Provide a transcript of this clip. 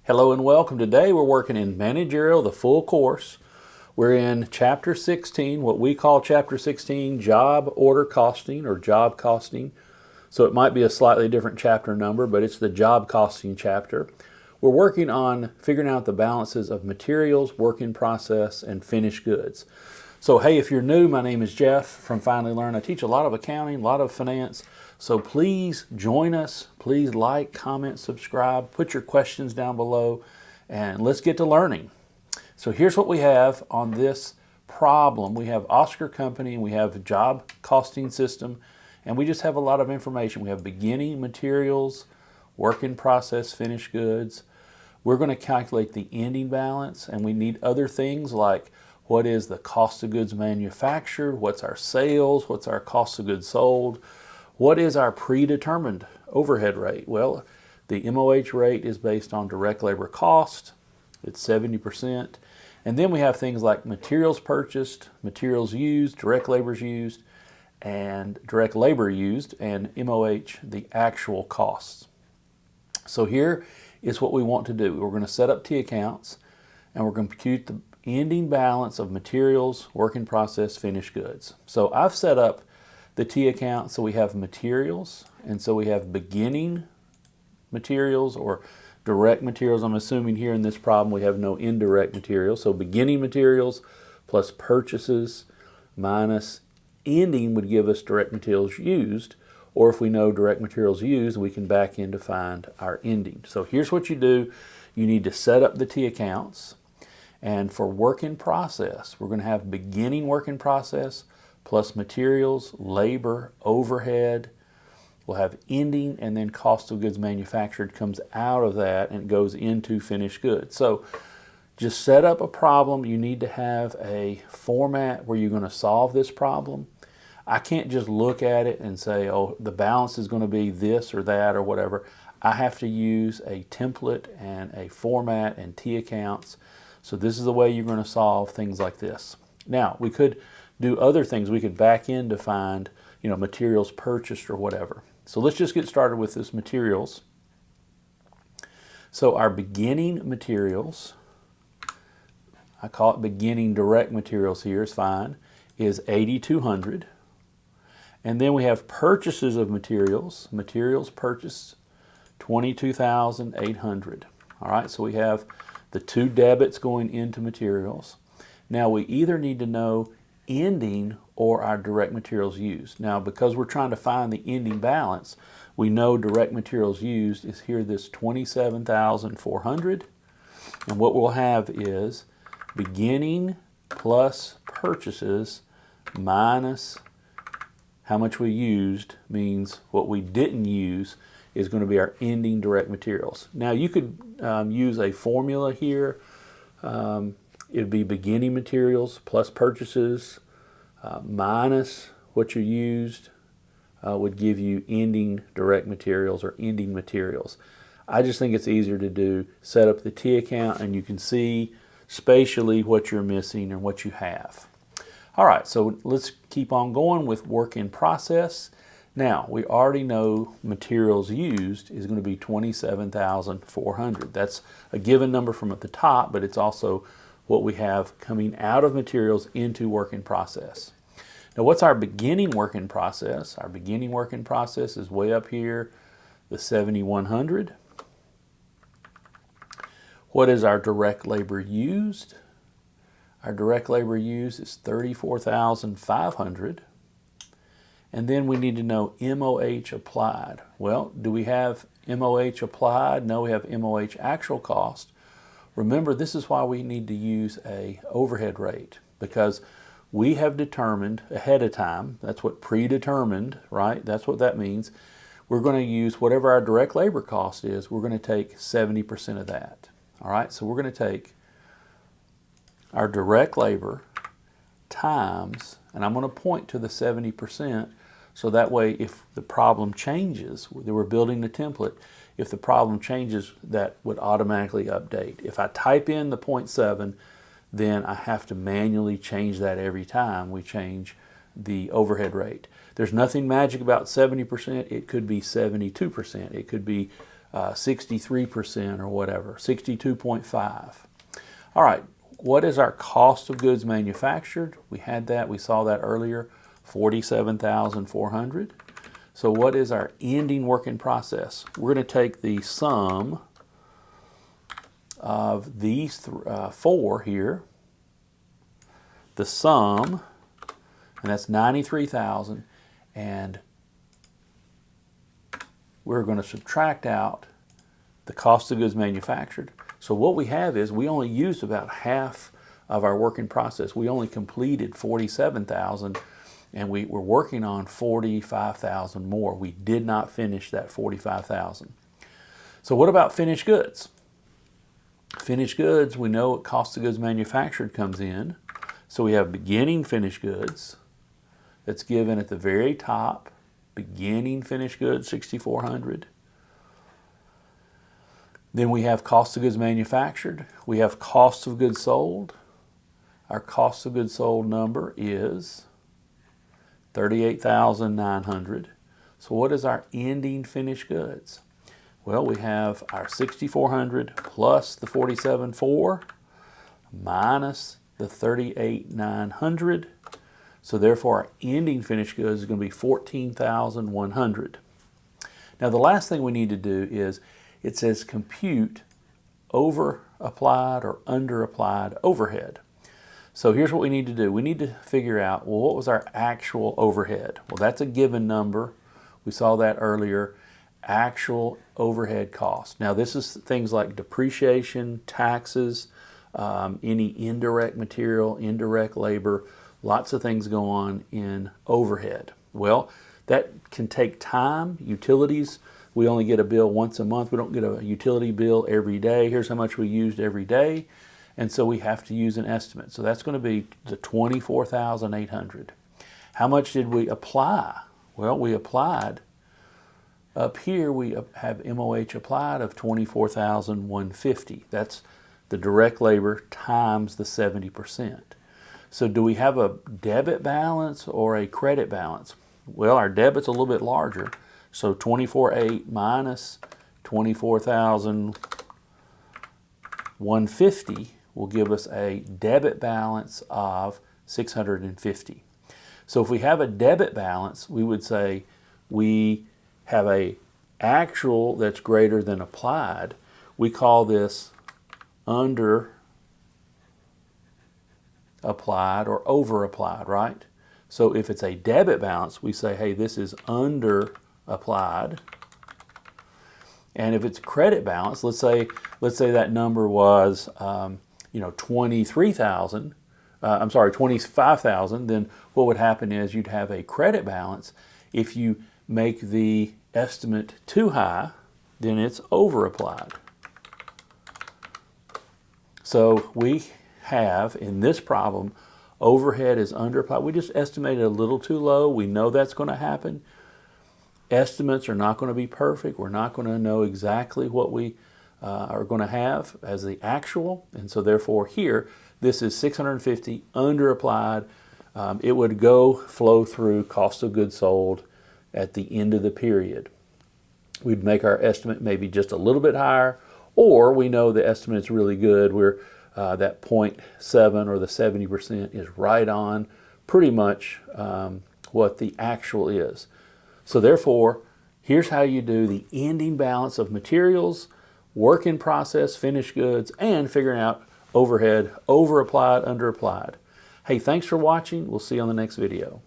Hello and welcome. Today we're working in managerial, the full course. We're in chapter 16, what we call chapter 16, job order costing or job costing. So it might be a slightly different chapter number, but it's the job costing chapter. We're working on figuring out the balances of materials, work in process, and finished goods. So hey, if you're new, my name is Jeff from Finally Learn. I teach a lot of accounting, a lot of finance. So please join us. Please like, comment, subscribe, put your questions down below, and let's get to learning. So here's what we have on this problem. We have Oscar Company, and we have a job costing system, and we just have a lot of information. We have beginning materials, work in process, finished goods. We're going to calculate the ending balance, and we need other things like what is the cost of goods manufactured, what's our sales, what's our cost of goods sold, what is our predetermined overhead rate? Well, the MOH rate is based on direct labor cost. It's 70%. And then we have things like materials purchased, materials used, direct labors used, and direct labor used, and MOH, the actual costs. So here is what we want to do. We're going to set up T accounts, and we're going to compute the ending balance of materials, work in process, finished goods. So I've set up the T account, so we have materials, and so we have beginning materials or direct materials. I'm assuming here in this problem we have no indirect materials. So beginning materials plus purchases minus ending would give us direct materials used, or if we know direct materials used, we can back in to find our ending. So here's what you do. You need to set up the T accounts, and for work in process, we're going to have beginning work in process plus materials, labor, overhead. We'll have ending, and then cost of goods manufactured comes out of that and goes into finished goods. So just set up a problem. You need to have a format where you're going to solve this problem. I can't just look at it and say, oh, the balance is going to be this or that or whatever. I have to use a template and a format and T accounts. So this is the way you're going to solve things like this. Now, we could do other things. We could back in to find, materials purchased or whatever. So let's just get started with this materials. So our beginning materials, I call it beginning direct materials here, is fine, is 8,200. And then we have purchases of materials, materials purchased, 22,800. All right, so we have the two debits going into materials. Now we either need to know ending or our direct materials used. Now because we're trying to find the ending balance, we know direct materials used is here, this 27,400. And what we'll have is beginning plus purchases minus how much we used, means what we didn't use is going to be our ending direct materials. Now you could use a formula here. It'd be beginning materials plus purchases minus what you used would give you ending direct materials or ending materials. I just think it's easier to do, set up the T account, and you can see spatially what you're missing and what you have. All right, so let's keep on going with work in process. Now, we already know materials used is going to be 27,400. That's a given number from at the top, but it's also what we have coming out of materials into work in process. Now, what's our beginning work in process? Our beginning work in process is way up here, the 7,100. What is our direct labor used? Our direct labor used is 34,500. And then we need to know MOH applied. Well, do we have MOH applied? No, we have MOH actual cost. Remember, this is why we need to use a overhead rate, because we have determined ahead of time, that's what predetermined, right? That's what that means. We're going to use whatever our direct labor cost is, we're going to take 70% of that. All right, so we're going to take our direct labor times, and I'm going to point to the 70%, so that way if the problem changes, we're building the template, if the problem changes, that would automatically update. If I type in the 0.7, then I have to manually change that every time we change the overhead rate. There's nothing magic about 70%. It could be 72%. It could be 63% or whatever, 62.5. All right, what is our cost of goods manufactured? We had that, we saw that earlier, 47,400. So what is our ending work in process? We're going to take the sum of these four here, the sum, and that's 93,000, and we're going to subtract out the cost of goods manufactured. So what we have is we only used about half of our work in process. We only completed 47,000, and we were working on 45,000 more. We did not finish that 45,000. So what about finished goods? Finished goods, we know what cost of goods manufactured comes in. So we have beginning finished goods that's given at the very top. Beginning finished goods, 6,400. Then we have cost of goods manufactured. We have cost of goods sold. Our cost of goods sold number is 38,900. So what is our ending finished goods? Well, we have our 6,400 plus the 47,400 minus the 38,900. So therefore, our ending finished goods is going to be 14,100. Now, the last thing we need to do is, it says compute over applied or under applied overhead. So here's what we need to do. We need to figure out, well, what was our actual overhead? Well, that's a given number. We saw that earlier. Actual overhead cost. Now, this is things like depreciation, taxes, any indirect material, indirect labor. Lots of things go on in overhead. Well, that can take time. Utilities, we only get a bill once a month. We don't get a utility bill every day. Here's how much we used every day. And so we have to use an estimate. So that's going to be the 24,800. How much did we apply? Well, we applied. Up here we have MOH applied of 24,150. That's the direct labor times the 70%. So do we have a debit balance or a credit balance? Well, our debit's a little bit larger. So 24,800 minus 24,150 will give us a debit balance of 650. So if we have a debit balance, we would say we have a actual that's greater than applied. We call this under applied or over applied, right? So if it's a debit balance, we say, hey, this is under applied. And if it's credit balance, let's say that number was 25,000, then what would happen is you'd have a credit balance. If you make the estimate too high, then it's over applied. So we have in this problem, overhead is under applied. We just estimated a little too low. We know that's going to happen. Estimates are not going to be perfect. We're not going to know exactly what we are going to have as the actual. And so therefore here, this is 650 under applied. It would flow through cost of goods sold at the end of the period. We'd make our estimate maybe just a little bit higher, or we know the estimate is really good. We're that 0.7 or the 70% is right on pretty much what the actual is. So therefore, here's how you do the ending balance of materials, work in process, finished goods, and figuring out overhead, over applied, under applied. Hey, thanks for watching. We'll see you on the next video.